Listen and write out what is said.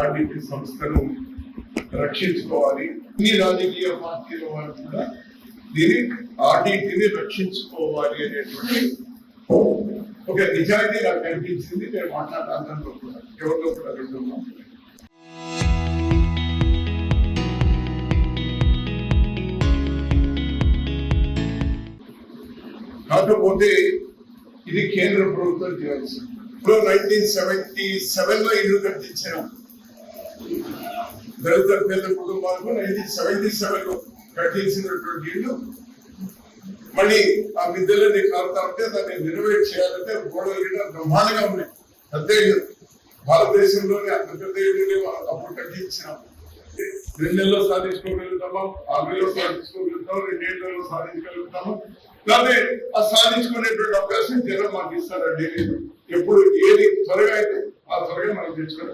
RDT సంస్థను రక్షించుకోవాలి. అన్ని రాజకీయ పార్టీల వారు కూడా దీని ఆర్డిటిని రక్షించుకోవాలి అనేటువంటి ఒక నిజాయితీ నాకు కనిపించింది. నేను మాట్లాడాలంలో కూడా ఎవరిలో కూడా రెండు మాట్లాడారు. కాకపోతే ఇది కేంద్ర ప్రభుత్వం చేయాల్సింది. 1977 లో ఇల్లు కట్టించాం దళిత పేద కుటుంబాలకు. 1977 లో కట్టించినటువంటి ఇల్లు మళ్ళీ ఆ విద్యలని కారుతా ఉంటే దాన్ని రినోవేట్ చేయాలంటే గోడలు గిట్ట బ్రహ్మాండంగా ఉన్నాయి. అంతే భారతదేశంలోనే అంత పెద్ద ఇల్లు అప్పుడు కట్టించినాం. 2 నెలల్లో సాధించుకోగలుగుతామా, 6 నెలల్లో సాధించుకోగలుగుతాము, 2 ఏళ్లలో సాధించగలుగుతాము. కానీ ఆ సాధించుకునేటువంటి అవకాశం జనం మాకు ఇస్తారండి. ఎప్పుడు ఏది త్వరగా అయితే ఆ త్వరగా మనం తెచ్చుకునే